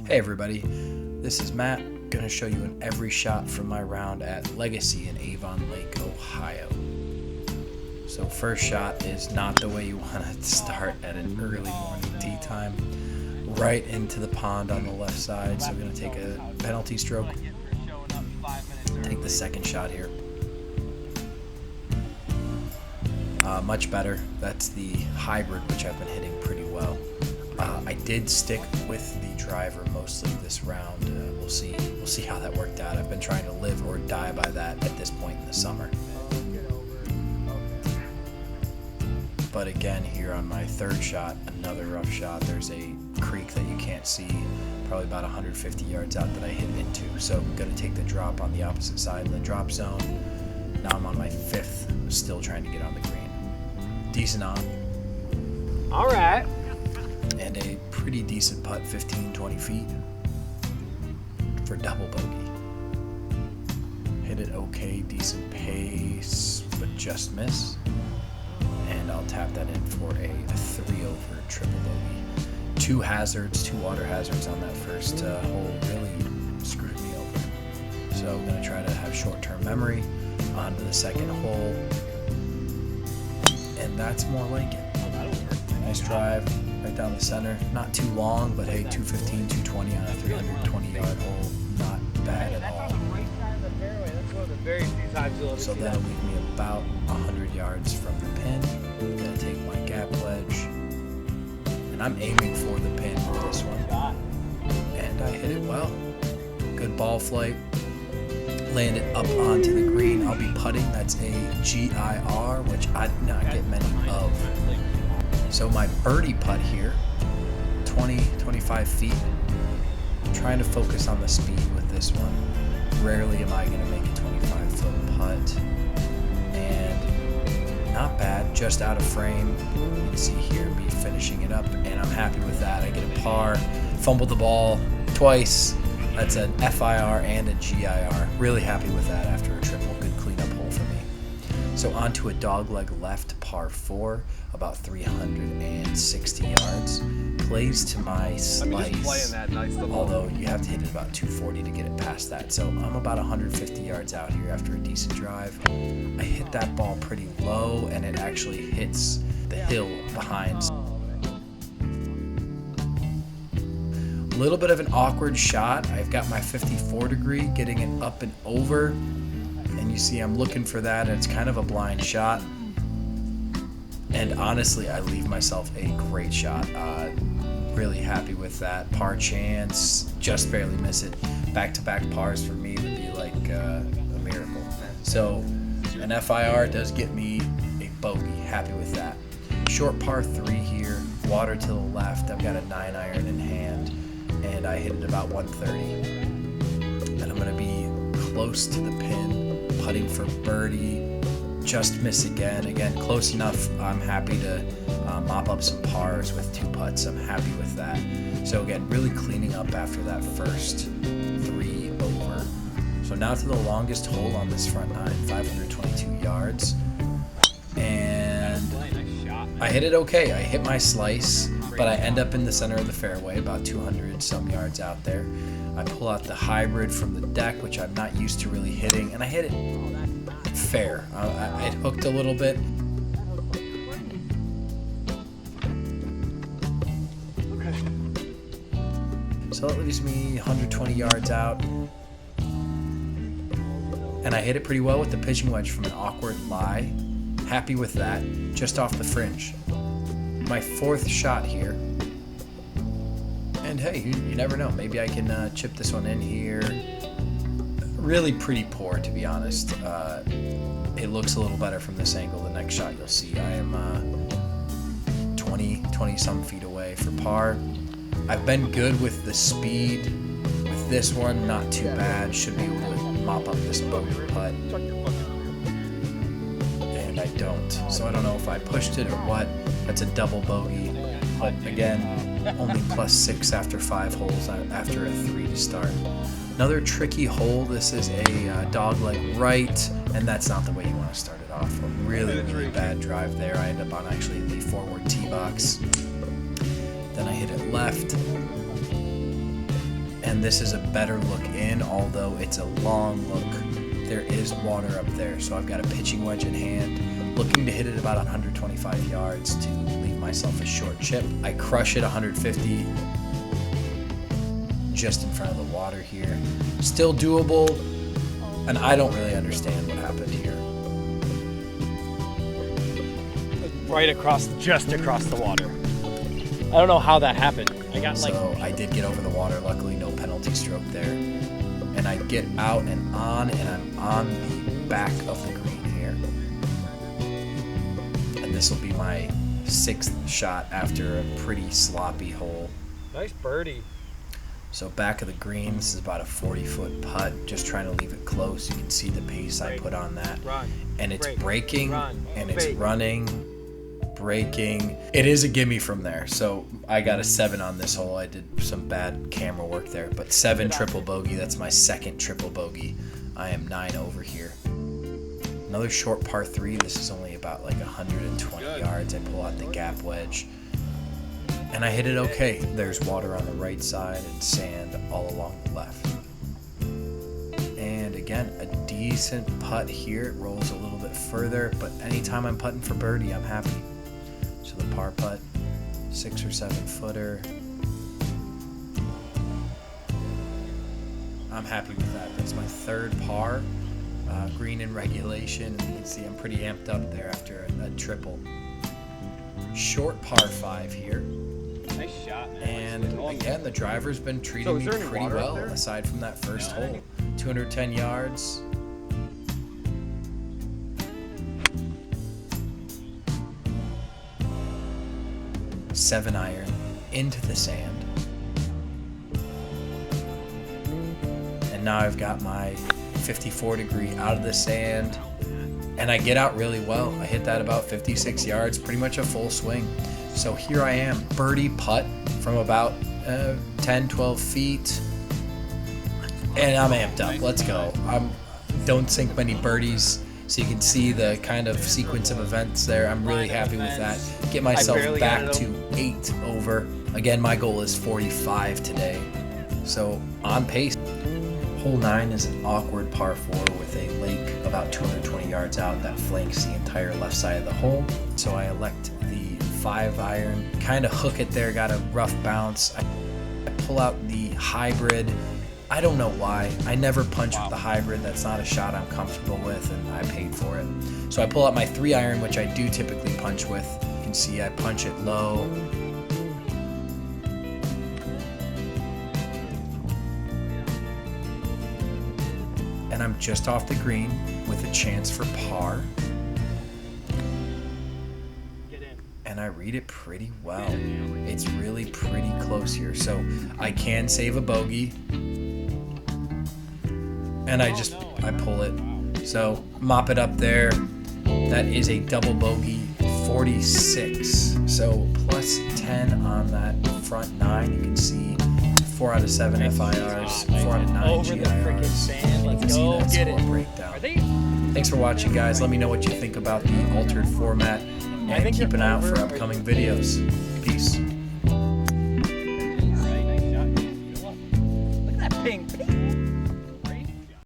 Hey everybody, this is Matt. Going to show you an every shot from my round at Legacy in Avon Lake, Ohio. So first shot is not the way you want to start at an early morning tee time. Right into the pond on the left side, so we're going to take a penalty stroke. Take the second shot here. Much better. That's the hybrid, which I've been hitting pretty well. I did stick with the driver mostly this round. We'll see how that worked out. I've been trying to live or die by that at this point in the summer. But again, here on my third shot, another rough shot. There's a creek that you can't see, probably about 150 yards out that I hit into. So I'm going to take the drop on the opposite side in the drop zone. Now I'm on my fifth, still trying to get on the green. Decent on. All right. And a pretty decent putt, 15-20 feet for double bogey. Hit it okay, decent pace, but just miss. And I'll tap that in for a 3-over triple bogey. Two water hazards on that first hole really screwed me over. So I'm going to try to have short-term memory onto the second hole. And that's more like it. Nice drive right down the center. Not too long, but hey, 215, 220 on a 320-yard hole. Not bad at all. So that'll leave me about 100 yards from the pin. I'm going to take my gap wedge. And I'm aiming for the pin with this one. And I hit it well. Good ball flight. Land it up onto the green. I'll be putting. That's a GIR, which I do not get many of. So my birdie putt here, 20-25 feet. I'm trying to focus on the speed with this one. Rarely am I going to make a 25-foot putt. And not bad, just out of frame. You can see here me finishing it up, and I'm happy with that. I get a par, fumbled the ball twice. That's an FIR and a GIR. Really happy with that after a triple. Good cleanup hole for me. So onto a dogleg left par 4, about 360 yards. Plays to my slice, although you have to hit it about 240 to get it past that. So I'm about 150 yards out here after a decent drive. I hit that ball pretty low, and it actually hits the hill behind. A little bit of an awkward shot. I've got my 54 degree, getting it up and over. And you see I'm looking for that, and it's kind of a blind shot. And honestly, I leave myself a great shot. Really happy with that. Par chance, just barely miss it. Back-to-back pars for me would be like a miracle. So an FIR does get me a bogey. Happy with that. Short par 3 here, water to the left. I've got a 9-iron in hand, and I hit it about 130. And I'm going to be close to the pin, putting for birdie. Just miss again. Again, close enough. I'm happy to mop up some pars with 2 putts. I'm happy with that. So again, really cleaning up after that first 3 over. So now to the longest hole on this front 9, 522 yards. And I hit it okay. I hit my slice, but I end up in the center of the fairway, about 200 some yards out there. I pull out the hybrid from the deck, which I'm not used to really hitting, and I hit it fair. It hooked a little bit. So that leaves me 120 yards out. And I hit it pretty well with the pitching wedge from an awkward lie. Happy with that, just off the fringe. My 4th shot here. And hey, you never know. Maybe I can chip this one in here. Really pretty poor, to be honest. It looks a little better from this angle. The next shot you'll see I am 20 some feet away for par. I've been good with the speed. With this one, not too bad. Should be able to mop up this bogey putt. And I don't. So I don't know if I pushed it or what. That's a double bogey. But again, only +6 after 5 holes after a 3 to start. Another tricky hole. This is a dogleg right, and that's not the way you want to start it off. A really bad drive there. I end up on actually the forward tee box. Then I hit it left. and this is a better look in, although it's a long look. There is water up there, so I've got a pitching wedge in hand, looking to hit it about 125 yards to leave myself a short chip. I crush it 150 just in front of the water here. Still doable, and I don't really understand what happened here. Right across, just across the water. I don't know how that happened. So I did get over the water, luckily no penalty stroke there. And I get out and on, and I'm on the back of the green here. And this will be my 6th shot after a pretty sloppy hole. Nice birdie. So back of the green, this is about a 40-foot putt, just trying to leave it close. You can see the pace I put on that. And it's breaking, and it's running, breaking. It is a gimme from there. So I got a 7 on this hole. I did some bad camera work there, but 7 triple bogey. That's my 2nd triple bogey. I am 9 over here. Another short par 3. This is only about like 120 yards. I pull out the gap wedge, and I hit it okay. There's water on the right side and sand all along the left. And again, a decent putt here. It rolls a little bit further, but anytime I'm putting for birdie, I'm happy. So the par putt, 6 or 7 footer. I'm happy with that. That's my 3rd par, green in regulation. And you can see I'm pretty amped up there after a triple. Short par 5 here. Nice shot, man. And again, the driver's been treating me pretty well, aside from that first hole. 210 yards. Seven iron into the sand. And now I've got my 54 degree out of the sand, and I get out really well. I hit that about 56 yards, pretty much a full swing. So here I am, birdie putt from about 10, 12 feet, and I'm amped up. Let's go. Don't sink many birdies, so you can see the kind of sequence of events there. I'm really happy with that. Get myself back to 8 over. Again, my goal is 45 today, so on pace. Hole 9 is an awkward par 4 with a lake about 220 yards out that flanks the entire left side of the hole. So I elect the 5 iron, kind of hook it there, got a rough bounce. I pull out the hybrid. I don't know why. I never punch with the hybrid. That's not a shot I'm comfortable with, and I paid for it. So I pull out my 3 iron, which I do typically punch with. You can see I punch it low. And I'm just off the green with a chance for par. And I read it pretty well. It's really pretty close here. So I can save a bogey. And I pull it. So mop it up there. That is a double bogey, 46. So plus 10 on that front 9. You can see 4 out of 7 FIRs, 4 out of 9 GIRs. And you can see that score breakdown. Thanks for watching, guys. Let me know what you think about the altered format, and keep an eye out for upcoming videos. Peace.